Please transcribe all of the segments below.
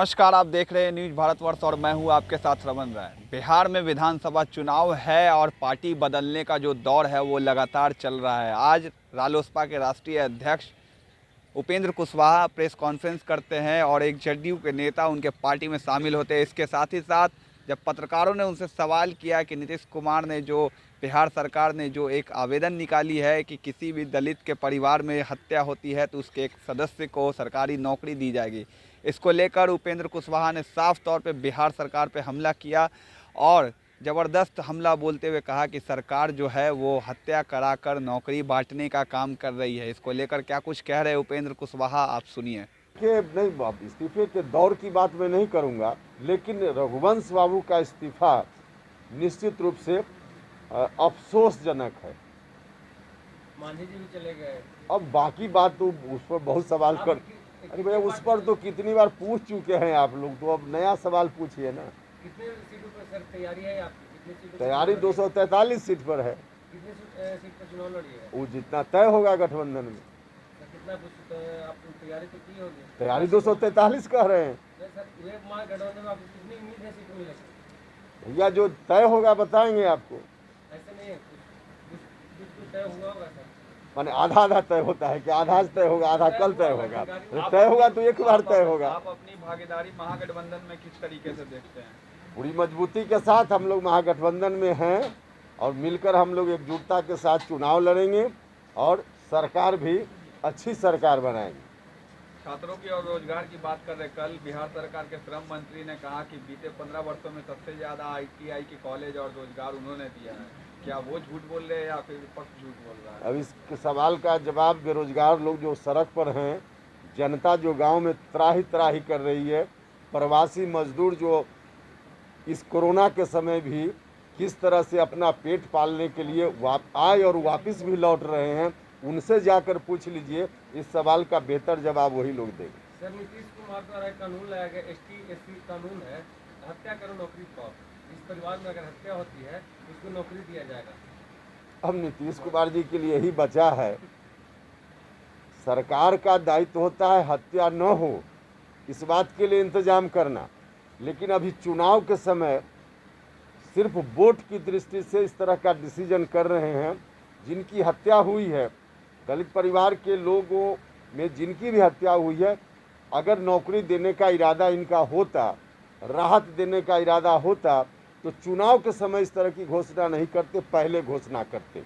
नमस्कार, आप देख रहे हैं न्यूज़ भारतवर्ष और मैं हूं आपके साथ रमन राय। बिहार में विधानसभा चुनाव है और पार्टी बदलने का जो दौर है वो लगातार चल रहा है। आज रालोसपा के राष्ट्रीय अध्यक्ष उपेंद्र कुशवाहा प्रेस कॉन्फ्रेंस करते हैं और एक जदयू के नेता उनके पार्टी में शामिल होते हैं। इसके साथ ही साथ जब पत्रकारों ने उनसे सवाल किया कि नीतीश कुमार ने जो बिहार सरकार ने जो एक आवेदन निकाली है कि किसी भी दलित के परिवार में हत्या होती है तो उसके एक सदस्य को सरकारी नौकरी दी जाएगी, इसको लेकर उपेंद्र कुशवाहा ने साफ तौर पे बिहार सरकार पे हमला किया और ज़बरदस्त हमला बोलते हुए कहा कि सरकार जो है वो हत्या कराकर नौकरी बांटने का काम कर रही है। इसको लेकर क्या कुछ कह रहे हैं उपेंद्र कुशवाहा, आप सुनिए। नहीं, इस्तीफे के दौर की बात मैं नहीं करूंगा, लेकिन रघुवंश बाबू का इस्तीफा निश्चित रूप से अफसोसजनक है। मांझी जी भी चले गए। अब बाकी बात तो उस पर बहुत सवाल कर, अरे भैया उस पर तो कितनी बार पूछ चुके हैं आप लोग, तो अब नया सवाल पूछिए ना। कितने सीटों पर सर तैयारी है आपकी? कितने सीटों तैयारी 243 सीट पर है। कितने सीट पर चुनाव लड़िएगा? वो जितना तय होगा गठबंधन में। कितना कुछ आप तैयारी तो की होगी? तैयारी 243 कह रहे हैं सर, वे गठबंधन में आपको कितनी उम्मीद है सीट मिलेगी? भैया, जो तय होगा बताएंगे आपको। ऐसा नहीं है, कुछ तय हुआ होगा सर। माने आधा आधा तय होता है कि आधा तय होगा, आधा कल तय होगा। तय होगा तो एक बार तय होगा। आप अपनी भागीदारी महागठबंधन में किस तरीके से देखते हैं? पूरी मजबूती के साथ हम लोग महागठबंधन में हैं और मिलकर हम लोग एकजुटता के साथ चुनाव लड़ेंगे और सरकार भी अच्छी सरकार बनाएंगे। छात्रों की और रोजगार की बात कर रहे, कल बिहार सरकार के श्रम मंत्री ने कहा कि बीते 15 वर्षों में सबसे ज़्यादा ITI के कॉलेज और रोजगार उन्होंने दिया है। क्या वो झूठ बोल रहे हैं या फिर विपक्ष झूठ बोल रहा है? अब इस सवाल का जवाब बेरोजगार लोग जो सड़क पर हैं, जनता जो गांव में त्राही त्राही कर रही है, प्रवासी मजदूर जो इस कोरोना के समय भी किस तरह से अपना पेट पालने के लिए आए और वापस भी लौट रहे हैं, उनसे जाकर पूछ लीजिए। इस सवाल का बेहतर जवाब वही लोग देंगे। सर, नीतीश कुमार द्वारा एक कानून लाया गया, ST/SC कानून है, हत्या करो नौकरी पाओ। इस परिवार में अगर हत्या होती है तो उसको नौकरी दिया जाएगा। अब नीतीश कुमार जी के लिए यही बचा है, सरकार का दायित्व होता है हत्या न हो, इस बात के लिए इंतजाम करना। लेकिन अभी चुनाव के समय सिर्फ वोट की दृष्टि से इस तरह का डिसीजन कर रहे हैं। जिनकी हत्या हुई है, दलित परिवार के लोगों में जिनकी भी हत्या हुई है, अगर नौकरी देने का इरादा इनका होता, राहत देने का इरादा होता, तो चुनाव के समय इस तरह की घोषणा नहीं करते, पहले घोषणा करते।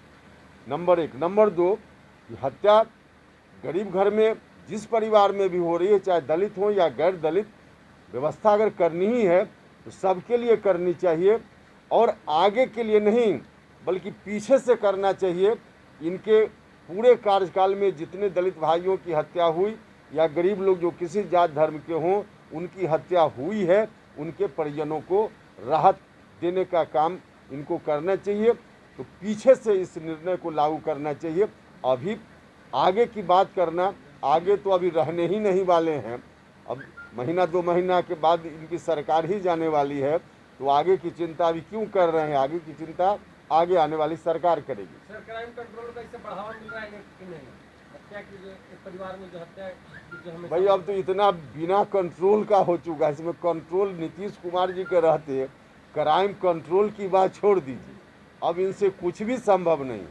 नंबर 1। नंबर 2, हत्या गरीब घर में जिस परिवार में भी हो रही है, चाहे दलित हो या गैर दलित, व्यवस्था अगर करनी ही है तो सबके लिए करनी चाहिए और आगे के लिए नहीं बल्कि पीछे से करना चाहिए। इनके पूरे कार्यकाल में जितने दलित भाइयों की हत्या हुई या गरीब लोग जो किसी जात धर्म के हों उनकी हत्या हुई है, उनके परिजनों को राहत देने का काम इनको करना चाहिए। तो पीछे से इस निर्णय को लागू करना चाहिए। अभी आगे की बात करना, आगे तो अभी रहने ही नहीं वाले हैं। अब महीना 2 महीना के बाद इनकी सरकार ही जाने वाली है, तो आगे की चिंता अभी क्यों कर रहे हैं? आगे की चिंता आगे आने वाली सरकार करेगी। सर, क्राइम कंट्रोल का इससे बढ़ावा मिल रहा है कि नहीं? हत्या की जो इस परिवार में जो हत्या जो हमें भाई, अब तो इतना बिना कंट्रोल का हो चुका है। इसमें कंट्रोल नीतीश कुमार जी के रहते क्राइम कंट्रोल की बात छोड़ दीजिए, अब इनसे कुछ भी संभव नहीं।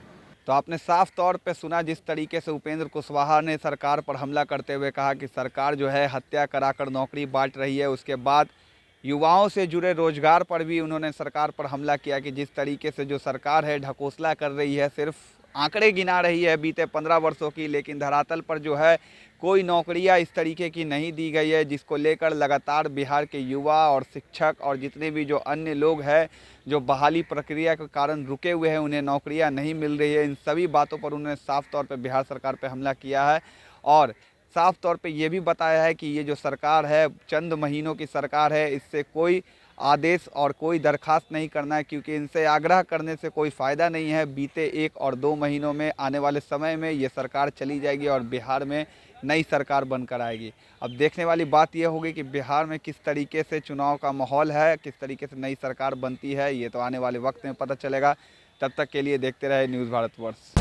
तो आपने साफ तौर पे सुना जिस तरीके से उपेंद्र कुशवाहा ने सरकार पर हमला करते हुए कहा कि सरकार जो है हत्या कराकर नौकरी बांट रही है। उसके बाद युवाओं से जुड़े रोजगार पर भी उन्होंने सरकार पर हमला किया कि जिस तरीके से जो सरकार है ढकोसला कर रही है, सिर्फ आंकड़े गिना रही है बीते 15 वर्षों की, लेकिन धरातल पर जो है कोई नौकरियां इस तरीके की नहीं दी गई है, जिसको लेकर लगातार बिहार के युवा और शिक्षक और जितने भी जो अन्य लोग हैं जो बहाली प्रक्रिया के कारण रुके हुए हैं, उन्हें नौकरियां नहीं मिल रही है। इन सभी बातों पर उन्होंने साफ तौर पर बिहार सरकार पर हमला किया है और साफ तौर पे ये भी बताया है कि ये जो सरकार है चंद महीनों की सरकार है, इससे कोई आदेश और कोई दरखास्त नहीं करना है, क्योंकि इनसे आग्रह करने से कोई फ़ायदा नहीं है। बीते 1 और 2 महीनों में आने वाले समय में ये सरकार चली जाएगी और बिहार में नई सरकार बनकर आएगी। अब देखने वाली बात यह होगी कि बिहार में किस तरीके से चुनाव का माहौल है, किस तरीके से नई सरकार बनती है, ये तो आने वाले वक्त में पता चलेगा। तब तक के लिए देखते रहे न्यूज़ भारतवर्ष।